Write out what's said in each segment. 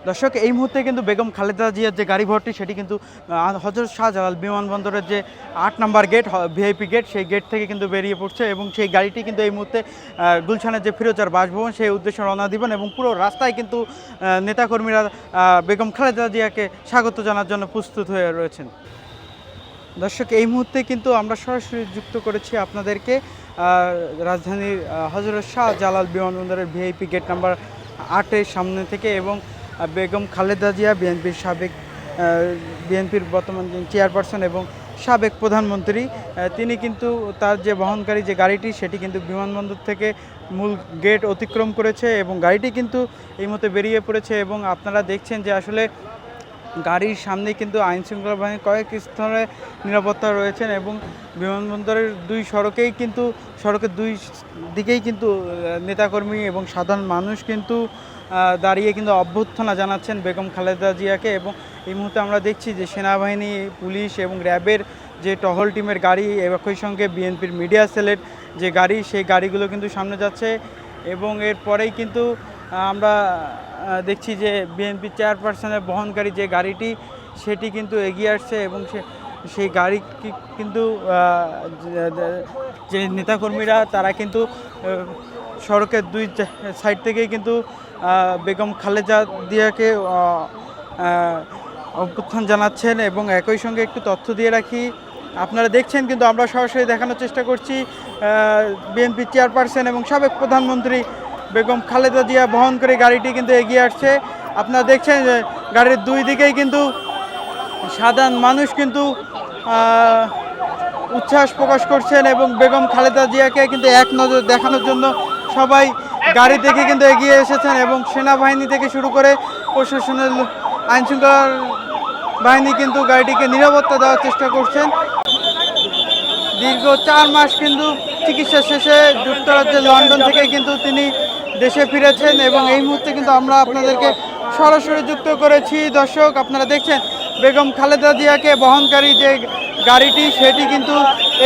দর্শক, এই মুহূর্তে কিন্তু বেগম খালেদা জিয়ার যে গাড়ি ভর্তি সেটি কিন্তু হযরত শাহজালাল বিমানবন্দরের যে ৮ নম্বর গেট, ভিআইপি গেট, সেই গেট থেকে কিন্তু বেরিয়ে পড়ছে এবং সেই গাড়িটি কিন্তু এই মুহূর্তে গুলশানের যে ফিরোজার বাসভবন সেই উদ্দেশ্যে রওনা দিবেন এবং পুরো রাস্তায় কিন্তু নেতাকর্মীরা বেগম খালেদা জিয়াকে স্বাগত জানার জন্য প্রস্তুত হয়ে রয়েছেন। দর্শক, এই মুহূর্তে কিন্তু আমরা সরাসরি যুক্ত করেছি আপনাদেরকে রাজধানীর হযরত শাহজালাল বিমানবন্দরের ভিআইপি গেট নাম্বার ৮-এর সামনে থেকে এবং বেগম খালেদা জিয়া বিএনপির বর্তমান চেয়ারপারসন এবং সাবেক প্রধানমন্ত্রী, তিনি কিন্তু তার যে বহনকারী যে গাড়িটি সেটি কিন্তু বিমানবন্দর থেকে মূল গেট অতিক্রম করেছে এবং গাড়িটি কিন্তু এই মুহূর্তে বেরিয়ে পড়েছে এবং আপনারা দেখছেন যে আসলে গাড়ির সামনে কিন্তু আইনশৃঙ্খলা বাহিনীর কয়েক স্তরে নিরাপত্তা রয়েছেন এবং বিমানবন্দরের সড়কের দুই দিকেই কিন্তু নেতাকর্মী এবং সাধারণ মানুষ কিন্তু দাঁড়িয়ে কিন্তু অভ্যর্থনা জানাচ্ছেন বেগম খালেদা জিয়াকে। এবং এই মুহূর্তে আমরা দেখছি যে সেনাবাহিনী, পুলিশ এবং র্যাবের যে টহল টিমের গাড়ি, একই সঙ্গে বিএনপির মিডিয়া সেলের যে গাড়ি, সেই গাড়িগুলো কিন্তু সামনে যাচ্ছে এবং এরপরেই কিন্তু আমরা দেখছি যে বিএনপি চেয়ারপারসনের বহনকারী যে গাড়িটি সেটি কিন্তু এগিয়ে আসছে এবং সেই গাড়ি কিন্তু যে নেতাকর্মীরা তারা কিন্তু সড়কের দুই সাইড থেকেই কিন্তু বেগম খালেদা জিয়াকে অভ্যুত্থান জানাচ্ছেন এবং একই সঙ্গে একটু তথ্য দিয়ে রাখি, আপনারা দেখছেন কিন্তু আমরা সরাসরি দেখানোর চেষ্টা করছি বিএনপি চেয়ারপারসন এবং সাবেক প্রধানমন্ত্রী বেগম খালেদা জিয়া বহন করে গাড়িটি কিন্তু এগিয়ে আসছে। আপনারা দেখছেন যে গাড়ির দুই দিকেই কিন্তু সাধারণ মানুষ কিন্তু উচ্ছ্বাস প্রকাশ করছেন এবং বেগম খালেদা জিয়াকে কিন্তু এক নজর দেখানোর জন্য সবাই গাড়ি থেকে কিন্তু এগিয়ে এসেছেন এবং সেনাবাহিনী থেকে শুরু করে প্রশাসনের আইনশৃঙ্খলা বাহিনী কিন্তু গাড়িটিকে নিরাপত্তা দেওয়ার চেষ্টা করছেন। দীর্ঘ 4 মাস কিন্তু চিকিৎসা শেষে যুক্তরাজ্যের লন্ডন থেকে কিন্তু তিনি দেশে ফিরেছেন এবং এই মুহূর্তে কিন্তু আমরা আপনাদেরকে সরাসরি যুক্ত করেছি। দর্শক, আপনারা দেখছেন বেগম খালেদা জিয়াকে বহনকারী যে গাড়িটি সেটি কিন্তু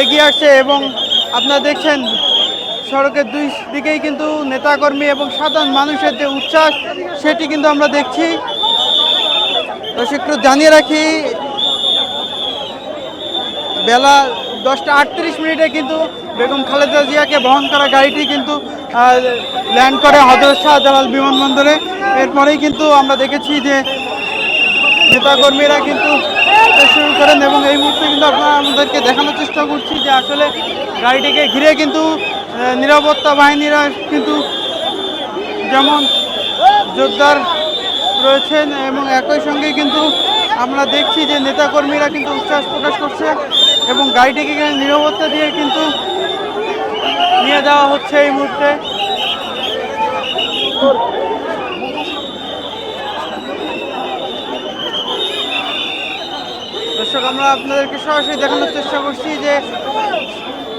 এগিয়ে আসছে এবং আপনারা দেখছেন সড়কের দুই দিকেই কিন্তু নেতাকর্মী এবং সাধারণ মানুষের যে উচ্ছ্বাস সেটি কিন্তু আমরা দেখছি। দর্শক, একটু জানিয়ে রাখি, বেলা 10টা 38 মিনিটে কিন্তু বেগম খালেদা জিয়াকে বহন করা গাড়িটি কিন্তু ল্যান্ড করে হযরত শাহজালাল বিমানবন্দরে। এরপরেই কিন্তু আমরা দেখেছি যে নেতাকর্মীরা কিন্তু শুরু করেন এবং এই মুহূর্তে কিন্তু আপনারা আমাদেরকে দেখানোর চেষ্টা করছি যে আসলে গাড়িটিকে ঘিরে কিন্তু নিরাপত্তা বাহিনীরা কিন্তু যেমন জোরদার রয়েছেন এবং একই সঙ্গে কিন্তু আমরা দেখছি যে নেতাকর্মীরা কিন্তু উচ্ছ্বাস প্রকাশ করছে এবং গাড়িটিকে নিরাপত্তা দিয়ে কিন্তু নিয়ে যাওয়া হচ্ছে এই মুহূর্তে। দর্শক, আমরা আপনাদেরকে সরাসরি দেখানোর চেষ্টা করছি যে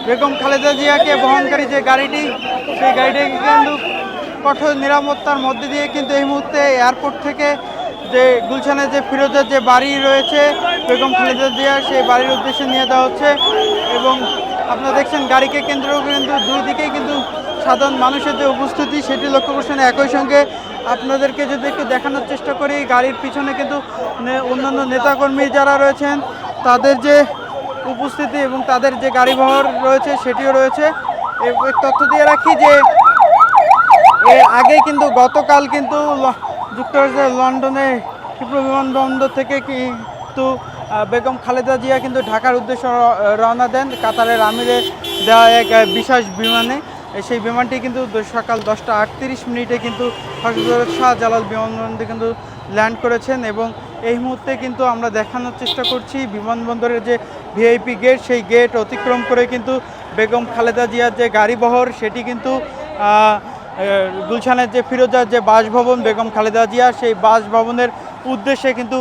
বেগম খালেদা জিয়াকে বহনকারী যে গাড়িটি সেই গাড়িটিকে কিন্তু কঠোর নিরাপত্তার মধ্যে দিয়ে কিন্তু এই মুহূর্তে এয়ারপোর্ট থেকে যে গুলশানের যে ফিরোজার যে বাড়ি রয়েছে বেগম খালেদা জিয়া, সেই বাড়ির উদ্দেশ্যে নিয়ে যাওয়া হচ্ছে এবং আপনারা দেখছেন গাড়িকে কেন্দ্র করে কিন্তু দুই দিকেই কিন্তু সাধারণ মানুষের যে উপস্থিতি সেটি লক্ষ্য করছেন। একই সঙ্গে আপনাদেরকে যদি একটু দেখানোর চেষ্টা করি, গাড়ির পিছনে কিন্তু অন্যান্য নেতাকর্মী যারা রয়েছেন তাদের যে উপস্থিতি এবং তাদের যে গাড়িবহর রয়েছে সেটিও রয়েছে। তথ্য দিয়ে রাখি যে এর আগে কিন্তু গতকাল কিন্তু যুক্তরাজ্যের লন্ডনে হিথ্রো বিমানবন্দর থেকে কিন্তু বেগম খালেদা জিয়া কিন্তু ঢাকার উদ্দেশ্যে রওনা দেন কাতারের আমিরের দেওয়া এক বিশেষ বিমানে। সেই বিমানটি কিন্তু সকাল 10টা 38 মিনিটে কিন্তু হযরত শাহজালাল বিমানবন্দরে কিন্তু ল্যান্ড করেছেন এবং এই মুহূর্তে কিন্তু আমরা দেখানোর চেষ্টা করছি বিমানবন্দরের যে ভিআইপি গেট, সেই গেট অতিক্রম করে কিন্তু বেগম খালেদা জিয়ার যে গাড়িবহর সেটি কিন্তু গুলশানের যে ফিরোজার যে বাসভবন বেগম খালেদা জিয়া, সেই বাসভবনের উদ্দেশ্যে কিন্তু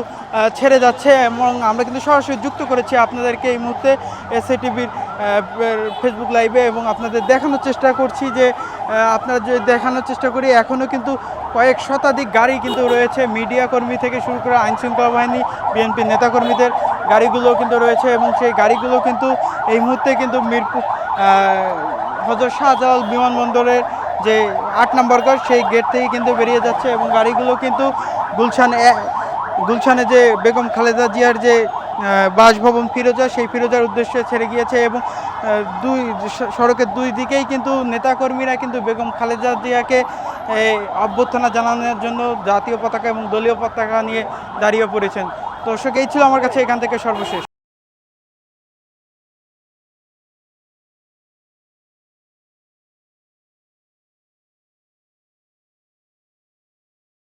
ছেড়ে যাচ্ছে এবং আমরা কিন্তু সরাসরি যুক্ত করেছি আপনাদেরকে এই মুহূর্তে এসএ টিভির ফেসবুক লাইভে এবং আপনাদের দেখানোর চেষ্টা করছি যে আপনারা যদি দেখানোর চেষ্টা করি এখনও কিন্তু কয়েক শতাধিক গাড়ি কিন্তু রয়েছে, মিডিয়া কর্মী থেকে শুরু করে আইনশৃঙ্খলা বাহিনী, বিএনপি নেতাকর্মীদের গাড়িগুলো কিন্তু রয়েছে এবং সেই গাড়িগুলো কিন্তু এই মুহূর্তে কিন্তু মিরপুর হযরত শাহজালাল বিমানবন্দরের যে 8 নম্বর গেট সেই গেট থেকে কিন্তু বেরিয়ে যাচ্ছে এবং গাড়িগুলো কিন্তু গুলশানে যে বেগম খালেদা জিয়ার যে বাসভবন ফিরোজা, সেই ফিরোজার উদ্দেশ্যে ছেড়ে গিয়েছে এবং সড়কের দুই দিকেই কিন্তু নেতাকর্মীরা কিন্তু বেগম খালেদা জিয়াকে অভ্যর্থনা জানানোর জন্য জাতীয় পতাকা এবং দলীয় পতাকা নিয়ে দাঁড়িয়ে পড়েছেন। দর্শক, এই ছিল আমার কাছে এখান থেকে সর্বশেষ।